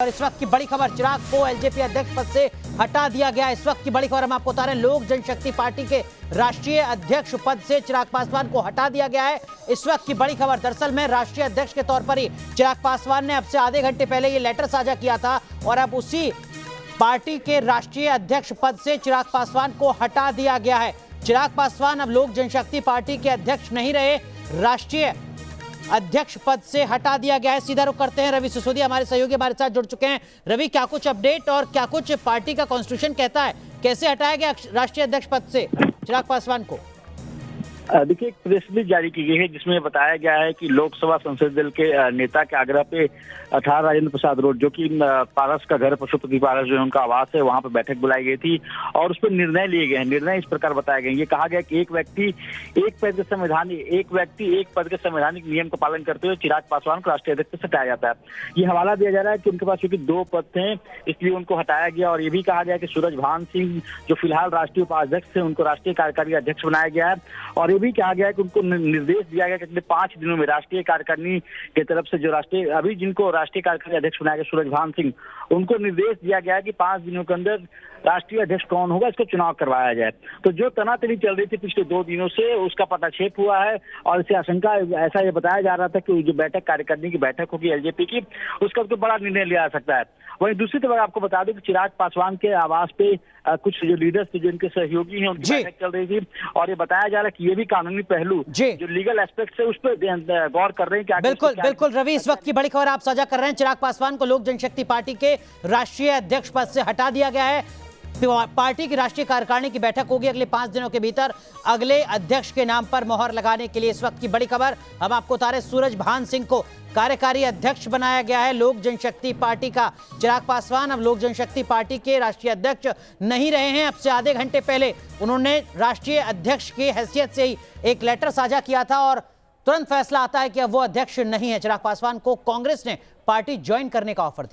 और इस वक्त की बड़ी खबर, चिराग को एलजेपी अध्यक्ष पद से हटा दिया गया। इस वक्त की बड़ी खबर हम आपको बता रहे हैं, लोक जनशक्ति पार्टी के राष्ट्रीय अध्यक्ष पद से चिराग पासवान को हटा दिया गया है। इस वक्त की बड़ी खबर, दरअसल में राष्ट्रीय अध्यक्ष के तौर पर ही चिराग पासवान ने अब से आधे घंटे पहले ये लेटर साझा किया था और अब उसी पार्टी के राष्ट्रीय अध्यक्ष पद से चिराग पासवान को हटा दिया गया है। चिराग पासवान अब लोक जनशक्ति पार्टी के अध्यक्ष नहीं रहे, राष्ट्रीय अध्यक्ष पद से हटा दिया गया है। सीधा रुख करते हैं, रवि सिसोदिया हमारे सहयोगी हमारे साथ जुड़ चुके हैं। रवि, क्या कुछ अपडेट और क्या कुछ पार्टी का कॉन्स्टिट्यूशन कहता है, कैसे हटाया गया राष्ट्रीय अध्यक्ष पद से चिराग पासवान को? देखिए, एक प्रेस रिलीज जारी की गई है जिसमें बताया गया है कि लोकसभा संसदीय दल के नेता के आग्रह पे 18 राजेंद्र प्रसाद रोड, जो कि पारस का घर पशुपति पारस जो है उनका आवास है, वहां पर बैठक बुलाई गई थी और उस पर निर्णय लिए गए हैं। निर्णय इस प्रकार बताए गए, ये कहा गया कि एक व्यक्ति एक पद के संवैधानिक नियम का पालन करते हुए चिराग पासवान को राष्ट्रीय अध्यक्ष से हटाया जाता है। ये हवाला दिया जा रहा है कि उनके पास क्योंकि 2 पद थे इसलिए उनको हटाया गया। और ये भी कहा गया कि सूरजभान सिंह जो फिलहाल राष्ट्रीय उपाध्यक्ष थे उनको राष्ट्रीय कार्यकारिणी अध्यक्ष बनाया गया है। और ये भी कहा गया कि उनको निर्देश दिया गया कि अगले 5 दिनों में राष्ट्रीय कार्यकारिणी की तरफ से जो जिनको राष्ट्रीय कार्यकारिणी अध्यक्ष बनाया गया सूरजभान सिंह, उनको निर्देश दिया गया कि 5 दिनों के अंदर राष्ट्रीय अध्यक्ष कौन होगा इसका चुनाव करवाया जाए। तो जो तनातनी चल रही थी पिछले 2 दिनों से उसका पटाक्षेप हुआ है और इसे आशंका ऐसा ये बताया जा रहा था कि जो बैठक कार्यकारिणी की बैठक होगी एलजेपी की, उसका तो बड़ा निर्णय लिया जा सकता है। वहीं दूसरी तरफ आपको बता दें कि चिराग पासवान के आवास पे कुछ जो लीडर्स थे, जो इनके सहयोगी हैं, उनकी बैठक चल रही थी और ये बताया जा रहा है कि ये भी कानूनी पहलू जो लीगल एस्पेक्ट है उस पर गौर कर रहे हैं। क्या बिल्कुल रवि, इस वक्त की बड़ी खबर आप साझा कर रहे हैं। चिराग पासवान को लोक जनशक्ति पार्टी के राष्ट्रीय अध्यक्ष पद से हटा दिया गया है। पार्टी की राष्ट्रीय कार्यकारिणी की बैठक होगी अगले 5 दिनों के भीतर, अगले अध्यक्ष के नाम पर मोहर लगाने के लिए। इस वक्त की बड़ी खबर हम आपको बता रहे हैं, सूरजभान सिंह को कार्यकारी अध्यक्ष बनाया गया है लोक जनशक्ति पार्टी का। चिराग पासवान अब लोक जनशक्ति पार्टी के राष्ट्रीय अध्यक्ष नहीं रहे हैं। अब से आधे घंटे पहले उन्होंने राष्ट्रीय अध्यक्ष की हैसियत से ही एक लेटर साझा किया था और तुरंत फैसला आता है कि अब वो अध्यक्ष नहीं है। चिराग पासवान को कांग्रेस ने पार्टी ज्वाइन करने का ऑफर दिया।